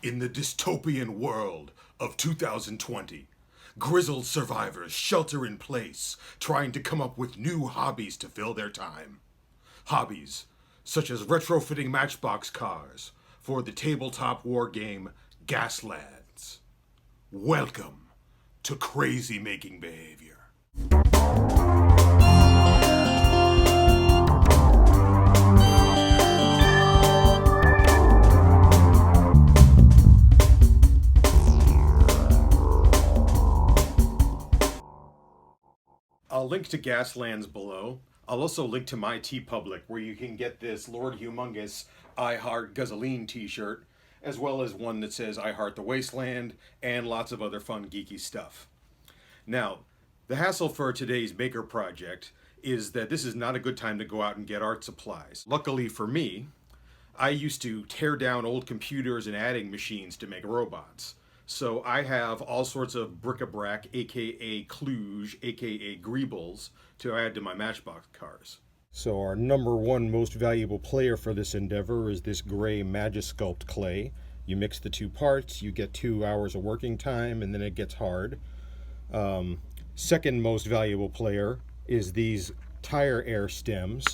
In the dystopian world of 2020, grizzled survivors shelter in place, trying to come up with new hobbies to fill their time. Hobbies such as retrofitting Matchbox cars for the tabletop war game Gaslands. Welcome to crazy making behavior. I'll link to Gaslands below. I'll also link to my TeePublic, where you can get this Lord Humongous I Heart Gasoline t-shirt, as well as one that says I Heart the Wasteland, and lots of other fun geeky stuff. Now, the hassle for today's maker project is that this is not a good time to go out and get art supplies. Luckily for me, I used to tear down old computers and adding machines to make robots. So I have all sorts of bric-a-brac, aka kludge, aka greebles, to add to my Matchbox cars. So our number one most valuable player for this endeavor is this gray Magisculpt clay. You mix the two parts, you get 2 hours of working time, and then it gets hard. Second most valuable player is these tire air stems.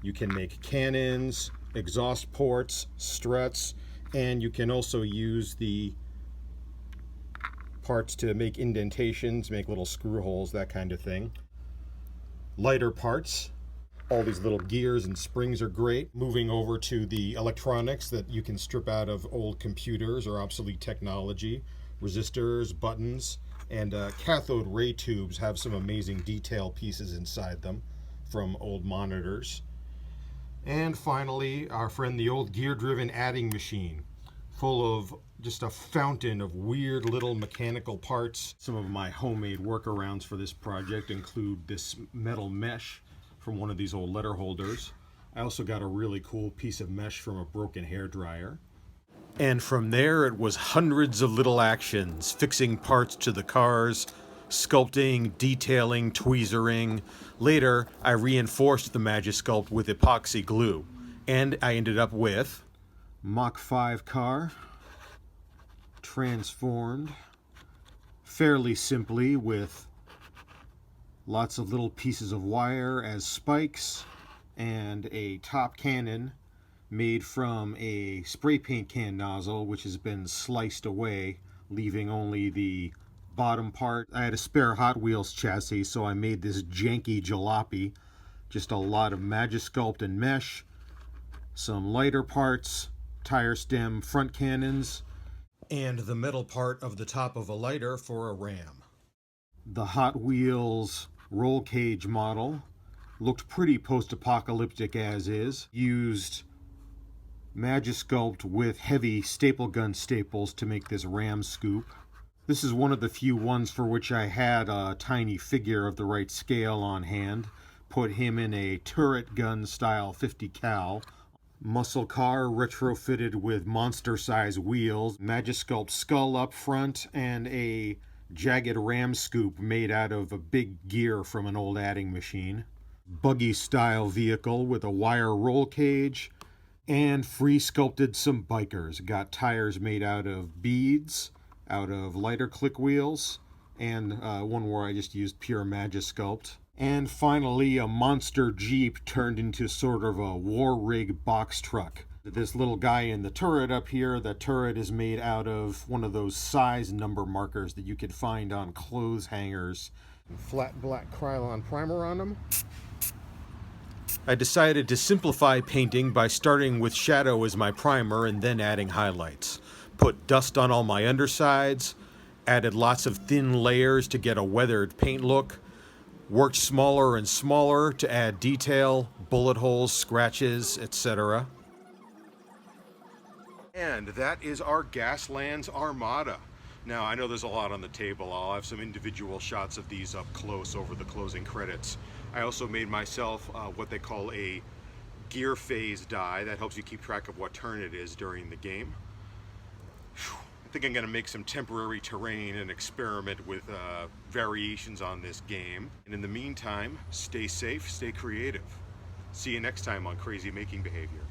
You can make cannons, exhaust ports, struts, and you can also use the parts to make indentations, make little screw holes, that kind of thing. Lighter parts, all these little gears and springs are great. Moving over to the electronics that you can strip out of old computers or obsolete technology, resistors, buttons, and cathode ray tubes have some amazing detail pieces inside them from old monitors. And finally, our friend the old gear-driven adding machine, full of just a fountain of weird little mechanical parts. Some of my homemade workarounds for this project include this metal mesh from one of these old letter holders. I also got a really cool piece of mesh from a broken hairdryer. And from there it was hundreds of little actions, fixing parts to the cars, sculpting, detailing, tweezering. Later, I reinforced the Magisculpt with epoxy glue, and I ended up with Mach 5 car, transformed fairly simply with lots of little pieces of wire as spikes, and a top cannon made from a spray paint can nozzle which has been sliced away, leaving only the bottom part. I had a spare Hot Wheels chassis, so I made this janky jalopy. Just a lot of Magisculpt and mesh, some lighter parts, tire stem front cannons, and the metal part of the top of a lighter for a ram. The Hot Wheels roll cage model looked pretty post-apocalyptic as is. Used Magisculpt with heavy staple gun staples to make this ram scoop. This is one of the few ones for which I had a tiny figure of the right scale on hand. Put him in a turret gun style 50 cal. Muscle car retrofitted with monster-size wheels, Magisculpt skull up front, and a jagged ram scoop made out of a big gear from an old adding machine. Buggy-style vehicle with a wire roll cage, and free-sculpted some bikers. Got tires made out of beads, out of lighter click wheels, and one where I just used pure Magisculpt. And finally, a monster Jeep turned into sort of a war rig box truck. This little guy in the turret up here, the turret is made out of one of those size number markers that you could find on clothes hangers. Flat black Krylon primer on them. I decided to simplify painting by starting with shadow as my primer and then adding highlights. Put dust on all my undersides, added lots of thin layers to get a weathered paint look, worked smaller and smaller to add detail, bullet holes, scratches, etc. And that is our Gaslands Armada. Now, I know there's a lot on the table. I'll have some individual shots of these up close over the closing credits. I also made myself what they call a gear phase die. That helps you keep track of what turn it is during the game. I think I'm going to make some temporary terrain and experiment with variations on this game. And in the meantime, stay safe, stay creative. See you next time on Crazy Making Behavior.